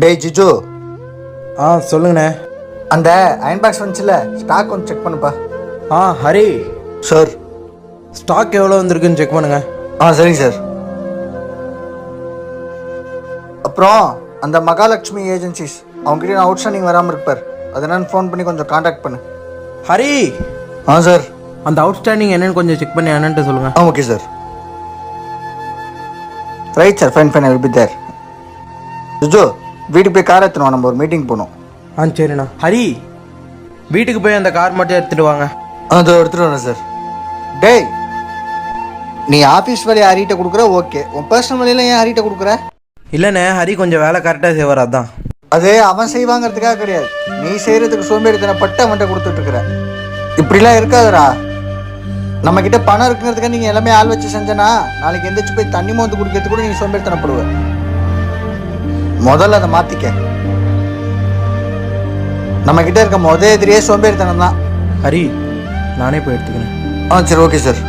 டேய் ஜிஜு, சொல்லுங்கண்ணே. அந்த அயன் பாக்ஸ் வந்துச்சுல, ஸ்டாக் கொஞ்சம் செக் பண்ணுப்பா. ஹரி, சார். ஸ்டாக் எவ்வளோ வந்திருக்குன்னு செக் பண்ணுங்க. சரிங்க சார். அப்புறம் அந்த மகாலட்சுமி ஏஜென்சிஸ் அவங்ககிட்ட அவுட் ஸ்டாண்டிங் வராமல் இருப்பார், அதனால ஃபோன் பண்ணி கொஞ்சம் காண்டாக்ட் பண்ணு. ஹரி. சார். அந்த அவுட்ஸ்டாண்டிங் என்னன்னு கொஞ்சம் செக் பண்ணி என்னன்ட்டு சொல்லுங்க. Okay sir. Right sir, fine I will be there. ஜிஜு, வீட்டுக்கு போய் கார் எடுத்துனோம், நம்ம ஒரு மீட்டிங் போகணும். சரிண்ணா. ஹரி, வீட்டுக்கு போய் அந்த கார் மட்டும் எடுத்துகிட்டு வாங்க. அதை எடுத்துகிட்டு வரேன் சார். டேய், நீ ஆஃபீஸ் வேலையை ஹரிட்ட கொடுக்குற, ஓகே. உன் பர்சனல் வேலையெல்லாம் ஏன் ஹரிட்ட கொடுக்குற? இல்லைண்ணே, ஹரி கொஞ்சம் வேலை கரெக்டாக செய்வார், அதான். அது அவன் செய்வாங்கிறதுக்காக கிடையாது, நீ செய்கிறதுக்கு சோம்பேறித்தனப்பட்டு அவன்கிட்ட கொடுத்துட்ருக்குற. இப்படிலாம் இருக்காதுடா. நம்மக்கிட்ட பணம் இருக்குங்கிறதுக்காக நீங்கள் எல்லாமே ஆள் வச்சு செஞ்சனா, நாளைக்கு எந்திரிச்சு போய் தண்ணி மோந்து குடிக்கிறதுக்கு கூட நீங்கள் சோம்பேறித்தனப்படுவ. முதல்ல அதை மாற்றிக்க. நம்மக்கிட்ட இருக்க எதிரியே சோம்பேறித்தனம் தான். ஹரி, நானே போய் எடுத்துக்கிறேன். சரி, ஓகே சார்.